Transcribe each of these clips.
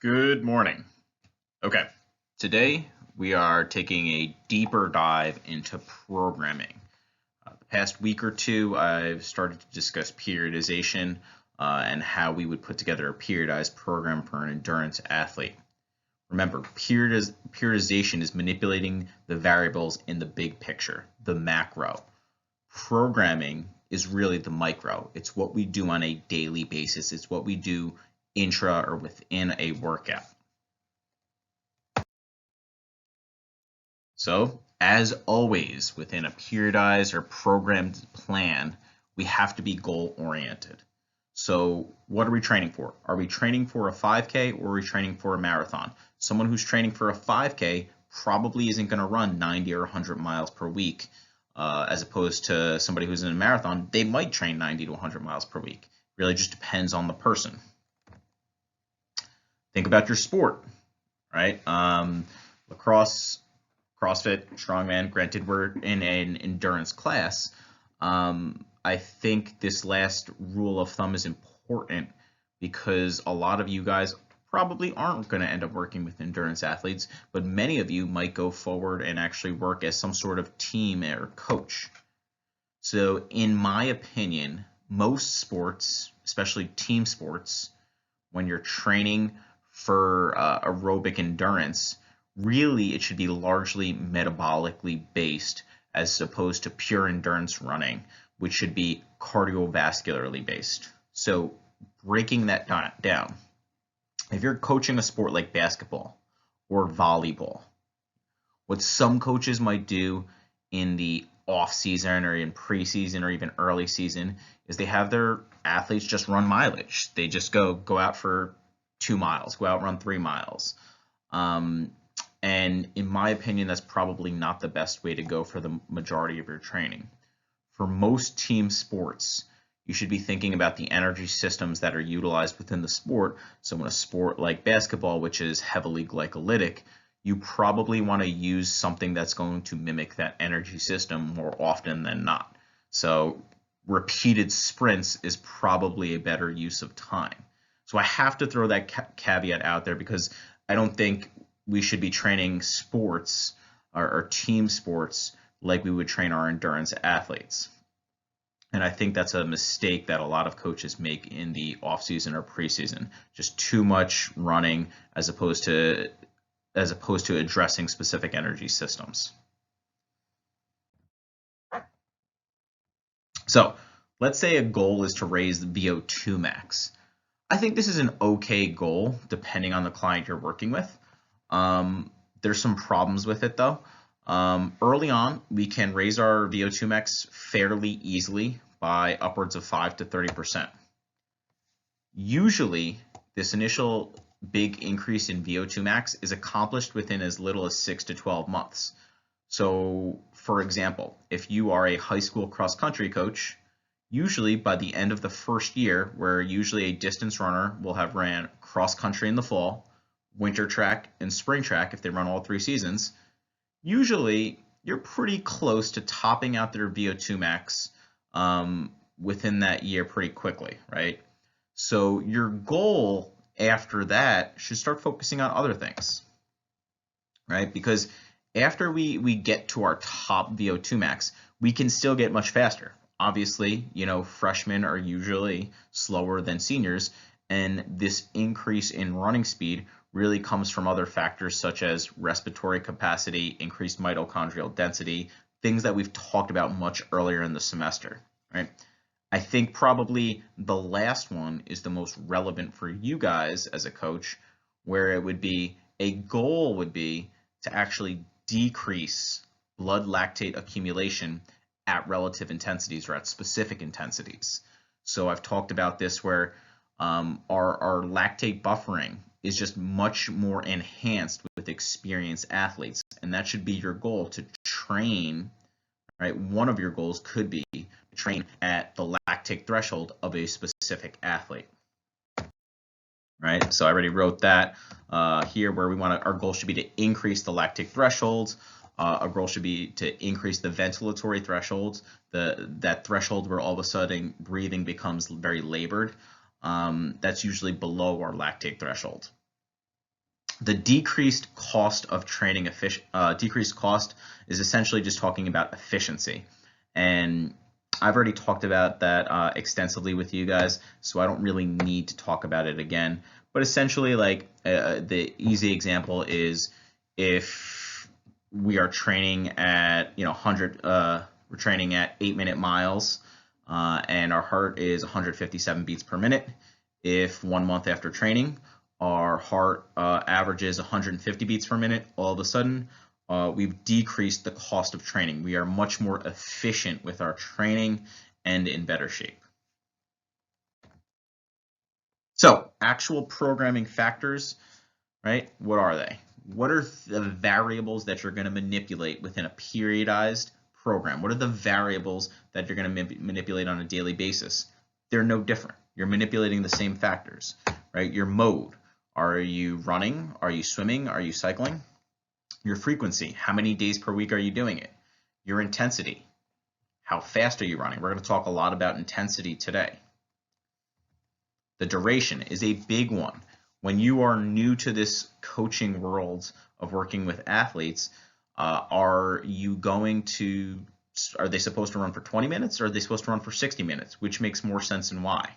Good morning. Okay, today we are taking a deeper dive into programming. The past week or two, I've started to discuss periodization and how we would put together a periodized program for an endurance athlete. Remember, periodization is manipulating the variables in the big picture, the macro. Programming is really the micro. It's what we do on a daily basis. It's what we do intra or within a workout. So, as always, within a periodized or programmed plan, we have to be goal oriented. So, what are we training for? Are we training for a 5K or are we training for a marathon? Someone who's training for a 5K probably isn't going to run 90 or 100 miles per week, as opposed to somebody who's in a marathon. They might train 90 to 100 miles per week. Really just depends on the person. Think about your sport, right? Lacrosse, CrossFit, strongman. Granted, we're in an endurance class. I think this last rule of thumb is important because a lot of you guys probably aren't going to end up working with endurance athletes, but many of you might go forward and actually work as some sort of team or coach. So, in my opinion, most sports, especially team sports, when you're training for aerobic endurance, really it should be largely metabolically based as opposed to pure endurance running, which should be cardiovascularly based. So breaking that down, if you're coaching a sport like basketball or volleyball, what some coaches might do in the off season or in preseason or even early season is they have their athletes just run mileage. They just go out for 2 miles, go out run 3 miles. And in my opinion, that's probably not the best way to go for the majority of your training. For most team sports, you should be thinking about the energy systems that are utilized within the sport. So in a sport like basketball, which is heavily glycolytic, you probably want to use something that's going to mimic that energy system more often than not. So repeated sprints is probably a better use of time. So I have to throw that caveat out there because I don't think we should be training sports or team sports like we would train our endurance athletes. And I think that's a mistake that a lot of coaches make in the off season or preseason. Just too much running as opposed to addressing specific energy systems. So let's say a goal is to raise the VO2 max. I think this is an okay goal depending on the client you're working with. There's some problems with it though. Early on, we can raise our VO2 max fairly easily by upwards of 5 to 30%. Usually, this initial big increase in VO2 max is accomplished within as little as 6 to 12 months. So, for example, if you are a high school cross country coach, usually by the end of the first year, where usually a distance runner will have ran cross country in the fall, winter track, and spring track if they run all 3 seasons, usually you're pretty close to topping out their VO2 max within that year pretty quickly, right? So your goal after that should start focusing on other things, right? Because after we get to our top VO2 max, we can still get much faster. Obviously, freshmen are usually slower than seniors, and this increase in running speed really comes from other factors such as respiratory capacity, increased mitochondrial density, things that we've talked about much earlier in the semester, right? I think probably the last one is the most relevant for you guys as a coach, where it would be a goal would be to actually decrease blood lactate accumulation at relative intensities or at specific intensities. So I've talked about this where our lactate buffering is just much more enhanced with experienced athletes, and that should be your goal to train, right? One of your goals could be to train at the lactate threshold of a specific athlete, right? So I already wrote that here where our goal should be to increase the lactate thresholds. Our goal should be to increase the ventilatory thresholds, that threshold where all of a sudden breathing becomes very labored. That's usually below our lactate threshold. The decreased cost of training decreased cost is essentially just talking about efficiency. And I've already talked about that extensively with you guys, so I don't really need to talk about it again. But essentially, like the easy example is if we are training at 100, we're training at 8-minute miles, and our heart is 157 beats per minute. If 1 month after training, our heart averages 150 beats per minute, all of a sudden we've decreased the cost of training. We are much more efficient with our training and in better shape. So, actual programming factors, right? What are they? What are the variables that you're going to manipulate within a periodized program? What are the variables that you're going to manipulate on a daily basis? They're no different. You're manipulating the same factors, right? Your mode. Are you running? Are you swimming? Are you cycling? Your frequency. How many days per week are you doing it? Your intensity. How fast are you running? We're going to talk a lot about intensity today. The duration is a big one. When you are new to this coaching world of working with athletes, are they supposed to run for 20 minutes or are they supposed to run for 60 minutes? Which makes more sense and why?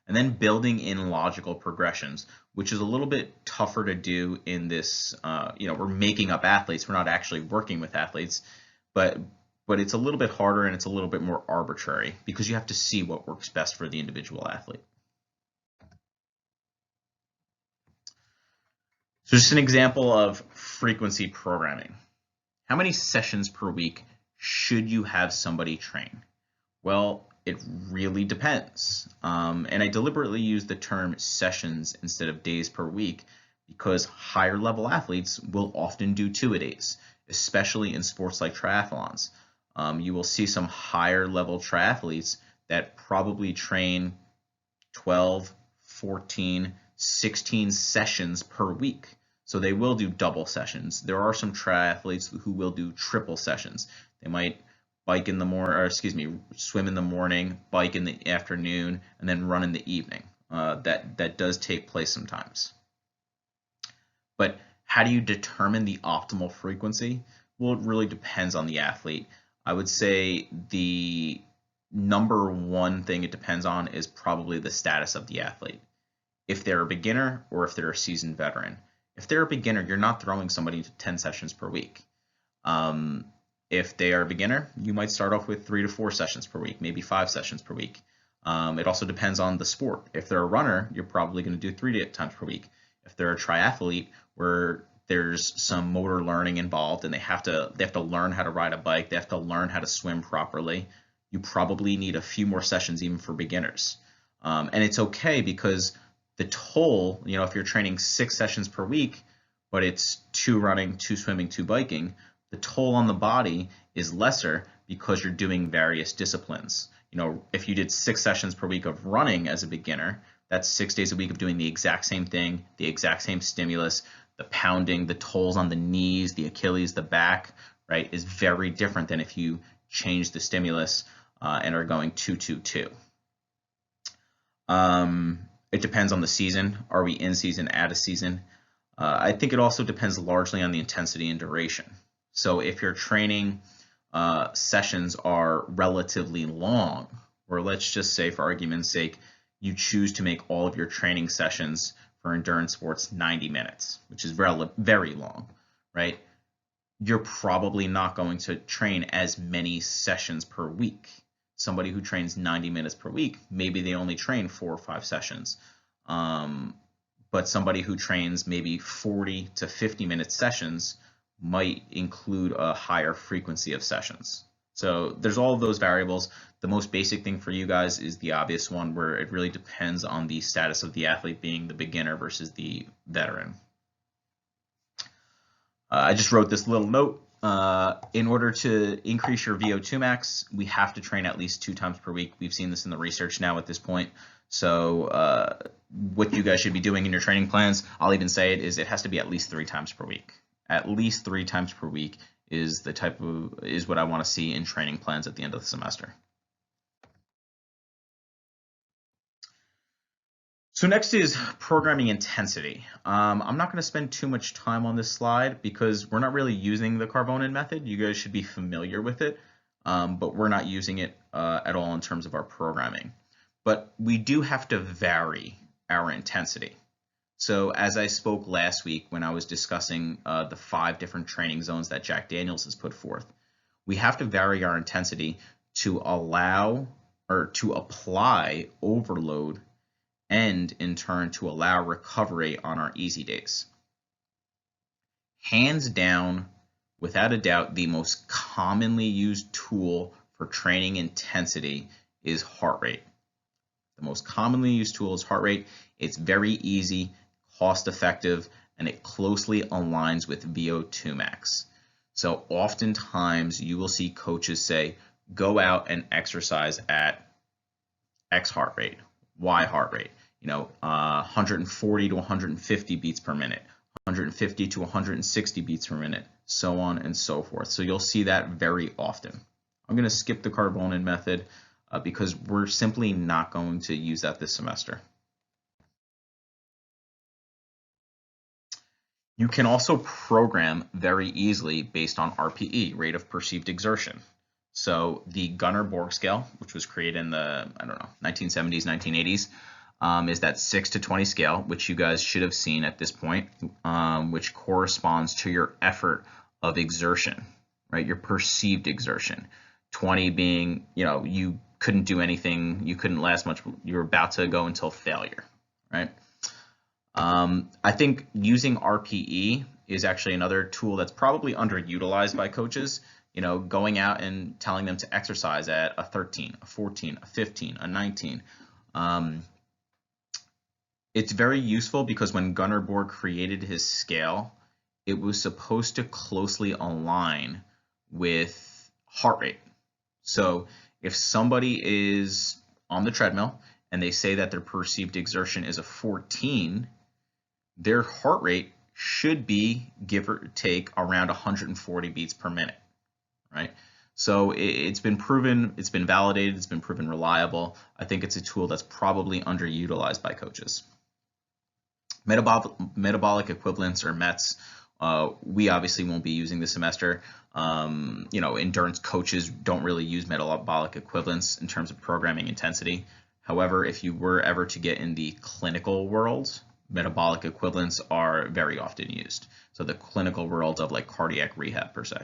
And then building in logical progressions, which is a little bit tougher to do in this, we're making up athletes, we're not actually working with athletes, but it's a little bit harder and it's a little bit more arbitrary because you have to see what works best for the individual athlete. So just an example of frequency programming. How many sessions per week should you have somebody train? Well, it really depends. And I deliberately use the term sessions instead of days per week because higher level athletes will often do 2-a-days, especially in sports like triathlons. You will see some higher level triathletes that probably train 12, 14, 16 sessions per week. So they will do double sessions. There are some triathletes who will do triple sessions. They might swim in the morning, bike in the afternoon, and then run in the evening. That does take place sometimes. But how do you determine the optimal frequency? Well, it really depends on the athlete. I would say the number one thing it depends on is probably the status of the athlete. If they're a beginner or if they're a seasoned veteran. If they're a beginner, you're not throwing somebody to 10 sessions per week. If they are a beginner, you might start off with 3 to 4 sessions per week, maybe 5 sessions per week. It also depends on the sport. If they're a runner, you're probably going to do 3 times per week. If they're a triathlete, where there's some motor learning involved and they have to learn how to ride a bike, they have to learn how to swim properly, you probably need a few more sessions even for beginners. And it's okay because the toll, if you're training 6 sessions per week, but it's 2 running, 2 swimming, 2 biking, the toll on the body is lesser because you're doing various disciplines. If you did 6 sessions per week of running as a beginner, that's 6 days a week of doing the exact same thing, the exact same stimulus, the pounding, the tolls on the knees, the Achilles, the back, right, is very different than if you change the stimulus and are going 2-2-2. It depends on the season. Are we in season, out of season? I think it also depends largely on the intensity and duration. So if your training sessions are relatively long, or let's just say for argument's sake, you choose to make all of your training sessions for endurance sports 90 minutes, which is very long, right? You're probably not going to train as many sessions per week. Somebody who trains 90 minutes per week, maybe they only train 4 or 5 sessions. But somebody who trains maybe 40 to 50-minute sessions might include a higher frequency of sessions. So there's all of those variables. The most basic thing for you guys is the obvious one, where it really depends on the status of the athlete, being the beginner versus the veteran. I just wrote this little note. In order to increase your VO2 max, we have to train at least 2 times per week. We've seen this in the research now at this point. So what you guys should be doing in your training plans, I'll even say it has to be at least 3 times per week. At least 3 times per week is what I want to see in training plans at the end of the semester. So So next is programming intensity. I'm not going to spend too much time on this slide because we're not really using the Karvonen method. You guys should be familiar with it, but we're not using it at all in terms of our programming. But we do have to vary our intensity. So as I spoke last week when I was discussing the 5 different training zones that Jack Daniels has put forth, we have to vary our intensity to allow or to apply overload and in turn to allow recovery on our easy days. Hands down, without a doubt, the most commonly used tool for training intensity is heart rate. The most commonly used tool is heart rate. It's very easy, cost effective, and it closely aligns with VO2 max. So oftentimes you will see coaches say, go out and exercise at X heart rate, Y heart rate, 140 to 150 beats per minute, 150 to 160 beats per minute, so on and so forth. So you'll see that very often. I'm going to skip the Karvonen method because we're simply not going to use that this semester. You can also program very easily based on RPE, rate of perceived exertion. So the Gunnar Borg scale, which was created in the, 1970s, 1980s, is that 6 to 20 scale, which you guys should have seen at this point, which corresponds to your effort of exertion, right? Your perceived exertion. 20 being, you couldn't do anything, you couldn't last much, you were about to go until failure, right? I think using RPE is actually another tool that's probably underutilized by coaches. Going out and telling them to exercise at a 13, a 14, a 15, a 19. It's very useful because when Gunnar Borg created his scale, it was supposed to closely align with heart rate. So if somebody is on the treadmill and they say that their perceived exertion is a 14, their heart rate should be, give or take, around 140 beats per minute, right? So it's been proven, it's been validated, it's been proven reliable. I think it's a tool that's probably underutilized by coaches. Metabolic equivalents, or METs, we obviously won't be using this semester. Endurance coaches don't really use metabolic equivalents in terms of programming intensity. However, if you were ever to get in the clinical world, metabolic equivalents are very often used. So the clinical world of like cardiac rehab per se.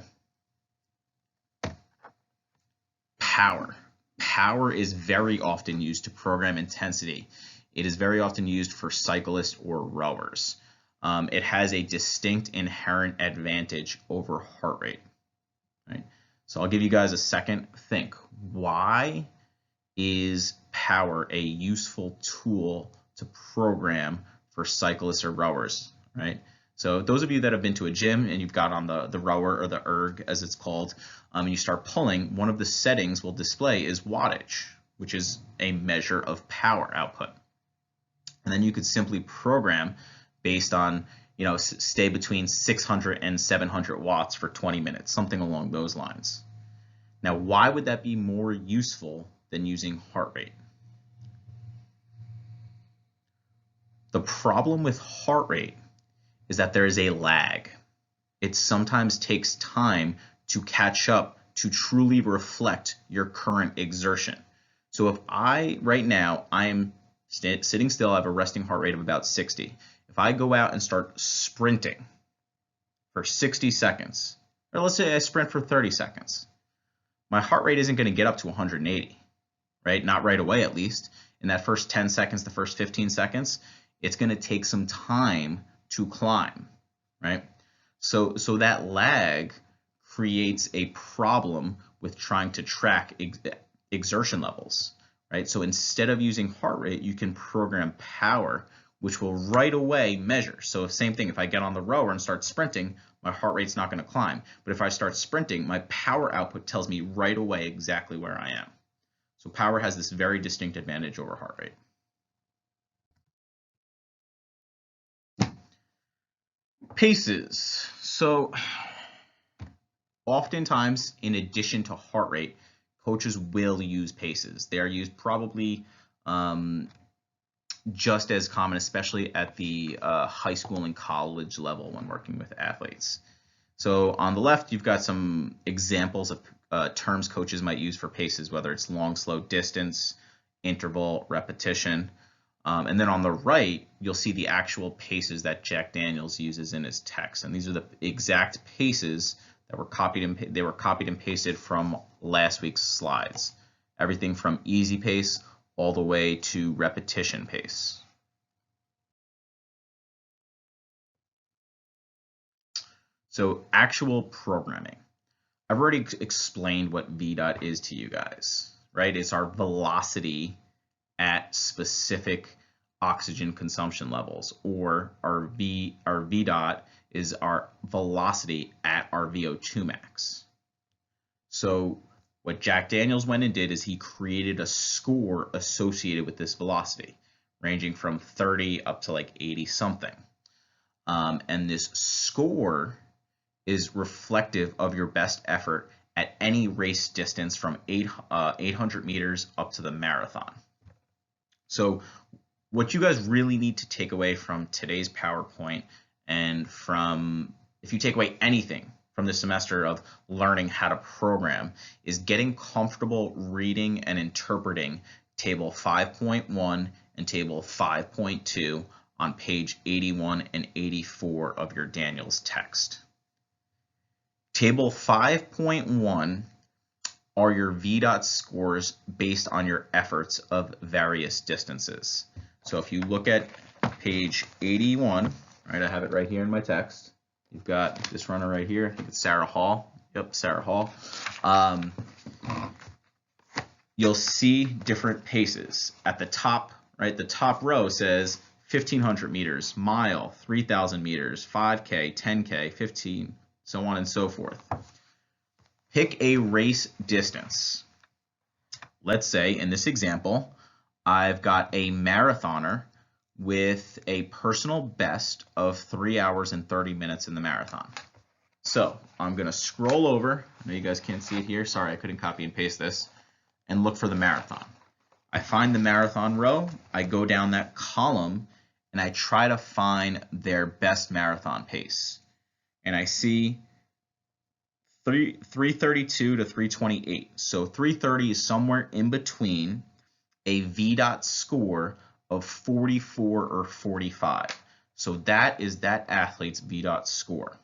Power. Power is very often used to program intensity. It is very often used for cyclists or rowers. It has a distinct inherent advantage over heart rate. Right? So I'll give you guys a second. Think, why is power a useful tool to program for cyclists or rowers, right? So those of you that have been to a gym and you've got on the rower or the erg as it's called, and you start pulling, one of the settings will display is wattage, which is a measure of power output. And then you could simply program based on, stay between 600 and 700 watts for 20 minutes, something along those lines. Now, why would that be more useful than using heart rate? The problem with heart rate is that there is a lag. It sometimes takes time to catch up to truly reflect your current exertion. So if right now, I'm sitting still, I have a resting heart rate of about 60. If I go out and start sprinting for 60 seconds, or let's say I sprint for 30 seconds, my heart rate isn't going to get up to 180, right? Not right away, at least. In that first 10 seconds, the first 15 seconds, it's going to take some time to climb, right? So that lag creates a problem with trying to track exertion levels, right? So instead of using heart rate, you can program power, which will right away measure. So same thing, if I get on the rower and start sprinting, my heart rate's not going to climb. But if I start sprinting, my power output tells me right away exactly where I am. So power has this very distinct advantage over heart rate. Paces. So oftentimes, in addition to heart rate, coaches will use paces. They are used probably just as common, especially at the high school and college level when working with athletes. So on the left, you've got some examples of terms coaches might use for paces, whether it's long, slow, distance, interval, repetition. And then on the right, you'll see the actual paces that Jack Daniels uses in his text. And these are the exact paces that were copied and pasted from last week's slides. Everything from easy pace all the way to repetition pace. So actual programming. I've already explained what VDOT is to you guys, right? It's our velocity at specific oxygen consumption levels, or our VDOT is our velocity at our VO2 max. So what Jack Daniels went and did is he created a score associated with this velocity, ranging from 30 up to like 80 something. And this score is reflective of your best effort at any race distance from 800 meters up to the marathon. So what you guys really need to take away from today's PowerPoint, and from, if you take away anything from this semester of learning how to program, is getting comfortable reading and interpreting table 5.1 and table 5.2 on page 81 and 84 of your Daniels text. Table 5.1 are your VDOT scores based on your efforts of various distances. So if you look at page 81, right, I have it right here in my text. You've got this runner right here. I think it's Sarah Hall. Yep, Sarah Hall. You'll see different paces. At the top, right, the top row says 1,500 meters, mile, 3,000 meters, 5K, 10K, 15, so on and so forth. Pick a race distance. Let's say in this example, I've got a marathoner with a personal best of 3 hours and 30 minutes in the marathon. So I'm going to scroll over. I know you guys can't see it here. Sorry, I couldn't copy and paste this. And look for the marathon. I find the marathon row. I go down that column and I try to find their best marathon pace. And I see 332 to 328. So 330 is somewhere in between a VDOT score of 44 or 45. So that is that athlete's VDOT score.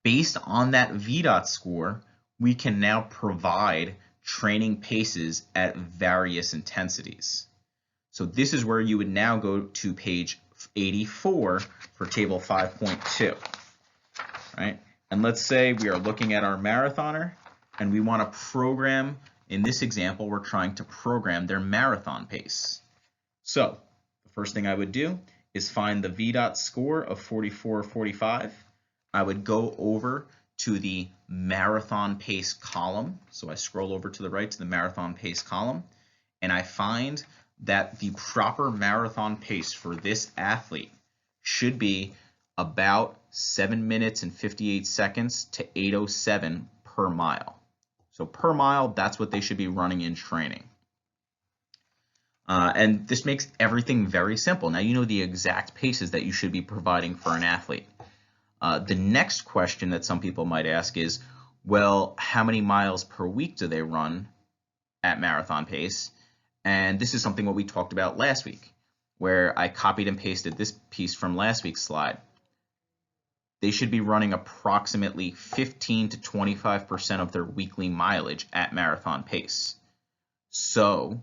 Based on that VDOT score, we can now provide training paces at various intensities. So this is where you would now go to page 84 for table 5.2, right? And let's say we are looking at our marathoner and we want to program, in this example, we're trying to program their marathon pace. So the first thing I would do is find the VDOT score of 44 or 45. I would go over to the marathon pace column. So I scroll over to the right to the marathon pace column, and I find that the proper marathon pace for this athlete should be about 7 minutes and 58 seconds to 8:07 per mile. So per mile, that's what they should be running in training. And this makes everything very simple. Now you know the exact paces that you should be providing for an athlete. The next question that some people might ask is, well, how many miles per week do they run at marathon pace? And this is something what we talked about last week, where I copied and pasted this piece from last week's slide. They should be running approximately 15 to 25% of their weekly mileage at marathon pace. So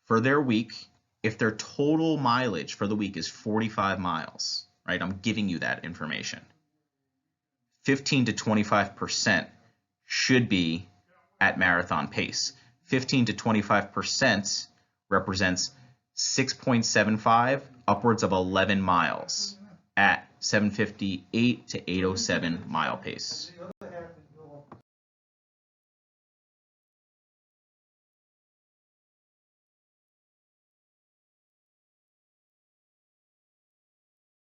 for their week, if their total mileage for the week is 45 miles, right, I'm giving you that information, 15 to 25% should be at marathon pace. 15 to 25% represents 6.75 upwards of 11 miles at 758 to 807 mile pace.